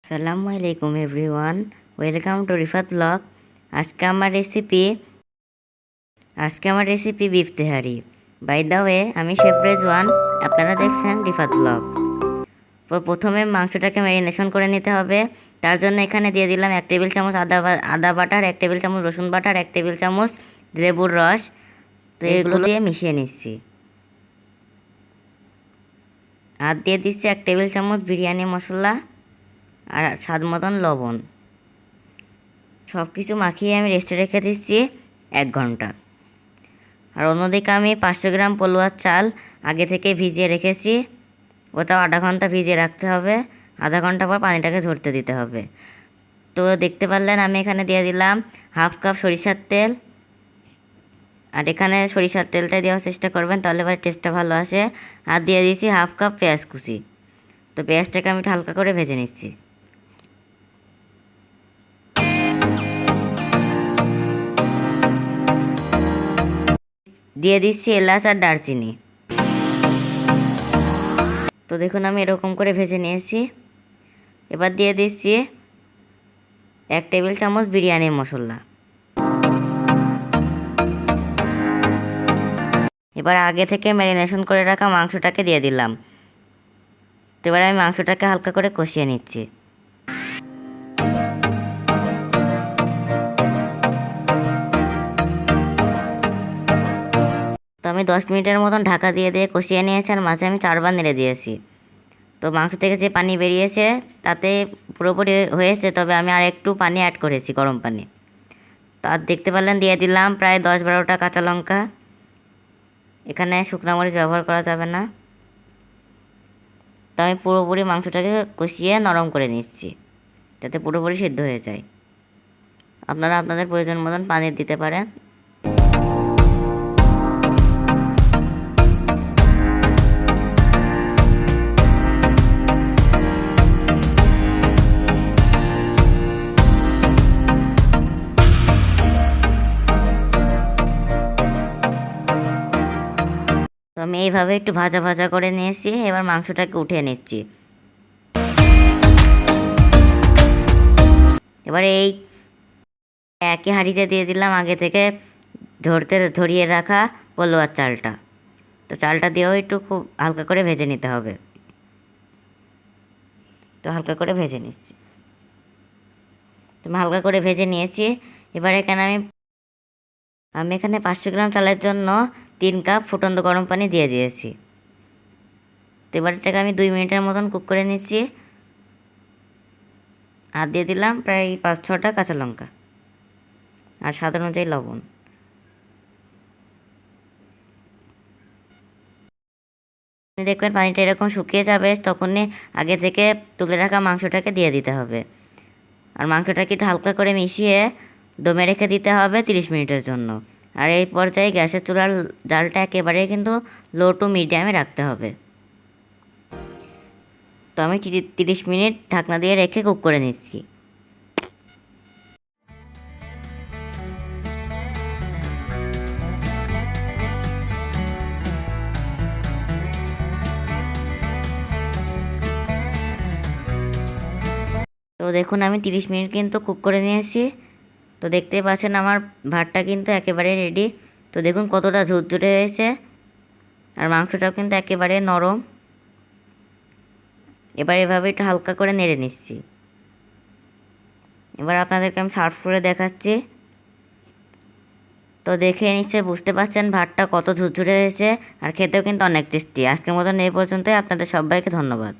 আসসালামু আলাইকুম everyone, welcome to Rifat blog. আজকে আমার recipe beef tehari. By the way, আমি শেফ রেজওয়ান, আপনারা দেখছেন রিফাত ব্লগ। তো প্রথমে মাংসটাকে ম্যারিনেশন করে নিতে হবে। তার জন্য এখানে দিয়ে দিলাম 1 টেবিল চামচ আদা বাটার, 1 টেবিল চামচ রসুন বাটার, 1 টেবিল চামচ লেবুর রস। তো এগুলো দিয়ে মিশিয়ে নিচ্ছি। আর দিয়ে দিচ্ছি 1 টেবিল চামচ বিরিয়ানি মশলা আর স্বাদ মতন লবণ। সব কিছু মাখিয়ে আমি রেস্টে রেখে দিচ্ছি 1 ঘন্টা। আর অন্যদিকে আমি 500 গ্রাম পলুয়ার চাল আগে থেকে ভিজিয়ে রেখেছি, ওটাও আধা ঘন্টা ভিজিয়ে রাখতে হবে। আধা ঘন্টা পর পানিটাকে ঝরতে দিতে হবে। তো দেখতে পারলেন আমি এখানে দিয়ে দিলাম 1/2 কাপ সরিষার তেল। আর এখানে সরিষার তেলটা দেওয়ার চেষ্টা করবেন, তাহলে এবার টেস্টটা ভালো আসে। আর দিয়ে দিয়েছি 1/2 কাপ পেঁয়াজ কুচি। তো পেঁয়াজটাকে আমি হালকা করে ভেজে নিচ্ছি। দিয়ে দিচ্ছি এলাচ আর দারচিনি। তো দেখুন আমি এরকম করে ভেজে নিয়েছি। এবার দিয়ে দিচ্ছি 1 টেবিল চামচ বিরিয়ানি মশলা। এবার আগে থেকে ম্যারিনেশন করে রাখা মাংসটাকে দিয়ে দিলাম। তো এবার আমি মাংসটাকে হালকা করে কষিয়ে নিচ্ছি। তো আমি 10 মিনিটের মতন ঢাকা দিয়ে কষিয়ে নিয়েছি, আর মাঝে আমি 4 বার নেড়ে দিয়েছি। তো মাংস থেকে যে পানি বেরিয়েছে তাতে পুরোপুরি হয়েছে, তবে আমি আর একটু পানি অ্যাড করেছি, গরম পানি। তো আর দেখতে পারলেন দিয়ে দিলাম প্রায় 10-12টা কাঁচা লঙ্কা। এখানে শুকনো মরিচ ব্যবহার করা যাবে না। তো আমি পুরোপুরি মাংসটাকে কষিয়ে নরম করে নিচ্ছি, যাতে পুরোপুরি সিদ্ধ হয়ে যায়। আপনারা আপনাদের প্রয়োজন মতন পানি দিতে পারেন। তো আমি এইভাবে একটু ভাজা ভাজা করে নিয়েছি। এবার মাংসটাকে উঠিয়ে নিচ্ছি। এবার এই একই হাঁড়িতে দিয়ে দিলাম আগে থেকে ধরিয়ে রাখা পলোয়ার চালটা। তো চালটা দিয়েও একটু খুব হালকা করে ভেজে নিতে হবে। তো হালকা করে ভেজে নিচ্ছি। তো আমি হালকা করে ভেজে নিয়েছি। এবার এখানে আমি এখানে 500 গ্রাম চালের জন্য 3 কাপ ফুটন্ত গরম পানি দিয়ে দিয়েছি। তো এবার এটাকে আমি 2 মিনিটের মতন কুক করে নিচ্ছি। আর দিয়ে দিলাম প্রায় 5-6টা কাঁচা লঙ্কা আর স্বাদ অনুযায়ী লবণ। দেখবেন পানিটা এরকম শুকিয়ে যাবে, তখনই আগে থেকে তুলে রাখা মাংসটাকে দিয়ে দিতে হবে। আর মাংসটাকে একটু হালকা করে মিশিয়ে দমে রেখে দিতে হবে 30 মিনিটের জন্য। আর এই পর্যায়ে গ্যাসের চুলার জালটা একেবারে কিন্তু লো টু মিডিয়ামে রাখতে হবে। তো আমি 30 মিনিট ঢাকনা দিয়ে রেখে কুক করে নিচ্ছি। তো দেখুন আমি 30 মিনিট কিন্তু কুক করে নিয়েছি। তো দেখতেই পাচ্ছেন আমার ভাতটা কিন্তু একেবারে রেডি। তো দেখুন কতটা ঝুরঝুরে হয়েছে, আর মাংসটাও কিন্তু একেবারে নরম। এবার এভাবে একটু হালকা করে নেড়ে নিচ্ছি। এবার আপনাদেরকে আমি সার্ভ করে দেখাচ্ছি। তো দেখে নিশ্চয়ই বুঝতে পারছেন ভাতটা কত ঝুরঝুরে হয়েছে, আর খেতেও কিন্তু অনেক টেস্টি। আজকের মতন এই পর্যন্তই। আপনাদের সবাইকে ধন্যবাদ।